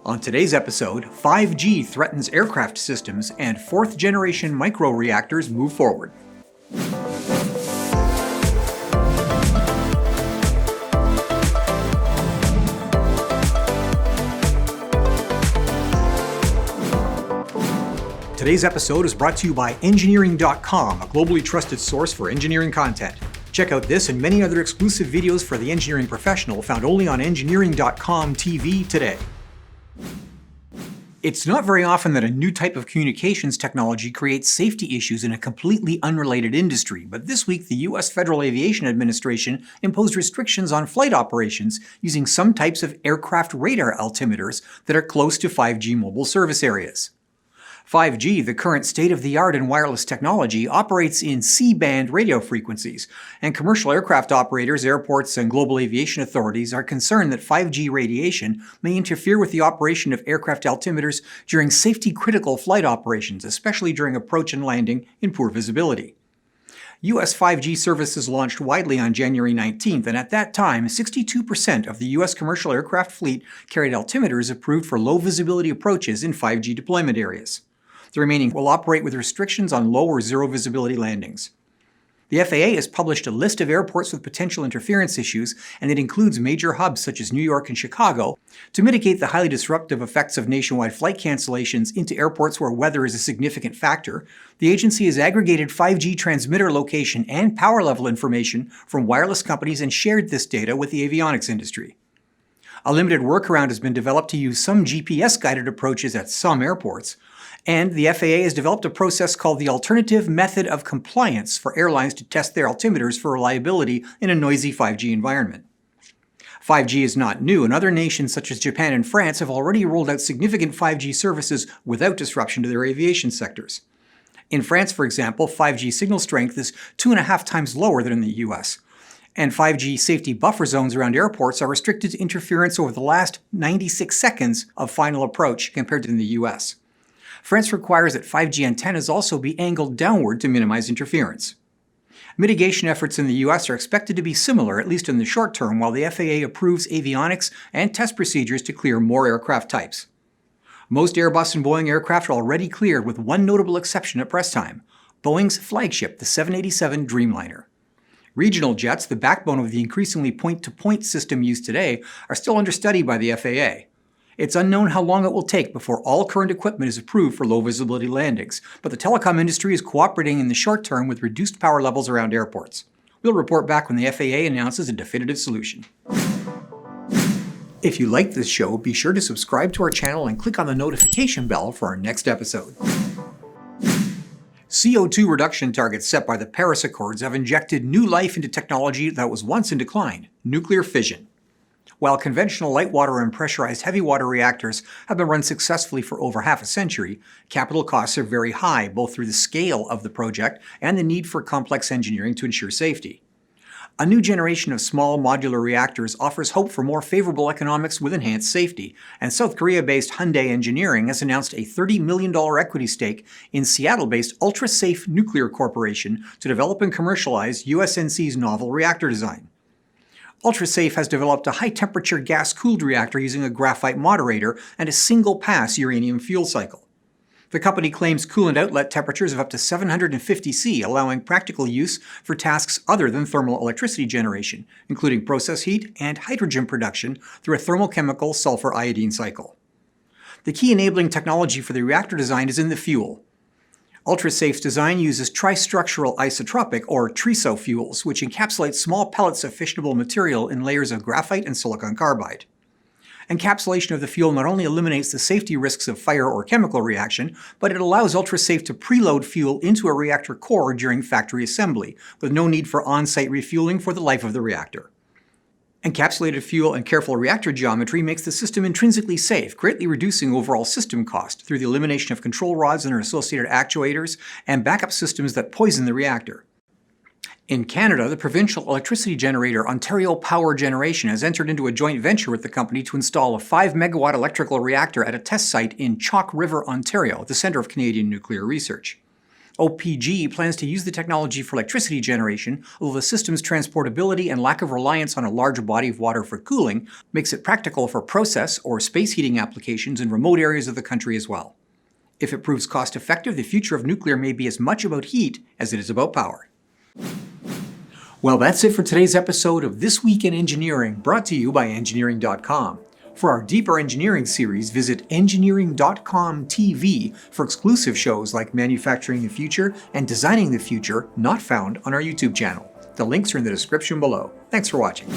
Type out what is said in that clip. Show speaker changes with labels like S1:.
S1: On today's episode, 5G threatens aircraft systems and fourth-generation microreactors move forward. Today's episode is brought to you by Engineering.com, a globally trusted source for engineering content. Check out this and many other exclusive videos for the engineering professional found only on Engineering.com TV today. It's not very often that a new type of communications technology creates safety issues in a completely unrelated industry, but this week the U.S. Federal Aviation Administration imposed restrictions on flight operations using some types of aircraft radar altimeters that are close to 5G mobile service areas. 5G, the current state-of-the-art in wireless technology, operates in C-band radio frequencies, and commercial aircraft operators, airports, and global aviation authorities are concerned that 5G radiation may interfere with the operation of aircraft altimeters during safety-critical flight operations, especially during approach and landing in poor visibility. U.S. 5G services launched widely on January 19th, and at that time, 62% of the U.S. commercial aircraft fleet carried altimeters approved for low-visibility approaches in 5G deployment areas. The remaining will operate with restrictions on low or zero visibility landings. The FAA has published a list of airports with potential interference issues, and it includes major hubs such as New York and Chicago, to mitigate the highly disruptive effects of nationwide flight cancellations into airports where weather is a significant factor. The agency has aggregated 5G transmitter location and power level information from wireless companies and shared this data with the avionics industry. A limited workaround has been developed to use some GPS-guided approaches at some airports, and the FAA has developed a process called the Alternative Method of Compliance for airlines to test their altimeters for reliability in a noisy 5G environment. 5G is not new, and other nations such as Japan and France have already rolled out significant 5G services without disruption to their aviation sectors. In France, for example, 5G signal strength is 2.5 times lower than in the US, and 5G safety buffer zones around airports are restricted to interference over the last 96 seconds of final approach compared to in the US. France requires that 5G antennas also be angled downward to minimize interference. Mitigation efforts in the US are expected to be similar, at least in the short term, while the FAA approves avionics and test procedures to clear more aircraft types. Most Airbus and Boeing aircraft are already cleared, with one notable exception at press time: Boeing's flagship, the 787 Dreamliner. Regional jets, the backbone of the increasingly point-to-point system used today, are still under study by the FAA. It's unknown how long it will take before all current equipment is approved for low-visibility landings, but the telecom industry is cooperating in the short term with reduced power levels around airports. We'll report back when the FAA announces a definitive solution. If you liked this show, be sure to subscribe to our channel and click on the notification bell for our next episode. CO2 reduction targets set by the Paris Accords have injected new life into technology that was once in decline: nuclear fission. While conventional light water and pressurized heavy water reactors have been run successfully for over half a century, capital costs are very high, both through the scale of the project and the need for complex engineering to ensure safety. A new generation of small modular reactors offers hope for more favorable economics with enhanced safety, and South Korea-based Hyundai Engineering has announced a $30 million equity stake in Seattle-based Ultra-Safe Nuclear Corporation to develop and commercialize USNC's novel reactor design. UltraSafe has developed a high-temperature gas-cooled reactor using a graphite moderator and a single-pass uranium fuel cycle. The company claims coolant outlet temperatures of up to 750 C, allowing practical use for tasks other than thermal electricity generation, including process heat and hydrogen production through a thermochemical sulfur iodine cycle. The key enabling technology for the reactor design is in the fuel. UltraSafe's design uses tristructural isotropic, or TRISO fuels, which encapsulate small pellets of fissionable material in layers of graphite and silicon carbide. Encapsulation of the fuel not only eliminates the safety risks of fire or chemical reaction, but it allows UltraSafe to preload fuel into a reactor core during factory assembly, with no need for on-site refueling for the life of the reactor. Encapsulated fuel and careful reactor geometry makes the system intrinsically safe, greatly reducing overall system cost through the elimination of control rods and their associated actuators and backup systems that poison the reactor. In Canada, the provincial electricity generator Ontario Power Generation has entered into a joint venture with the company to install a 5-megawatt electrical reactor at a test site in Chalk River, Ontario, at the centre of Canadian nuclear research. OPG plans to use the technology for electricity generation, although the system's transportability and lack of reliance on a large body of water for cooling makes it practical for process or space heating applications in remote areas of the country as well. If it proves cost-effective, the future of nuclear may be as much about heat as it is about power. Well, that's it for today's episode of This Week in Engineering, brought to you by Engineering.com. For our deeper engineering series, visit Engineering.com TV for exclusive shows like Manufacturing the Future and Designing the Future, not found on our YouTube channel. The links are in the description below. Thanks for watching.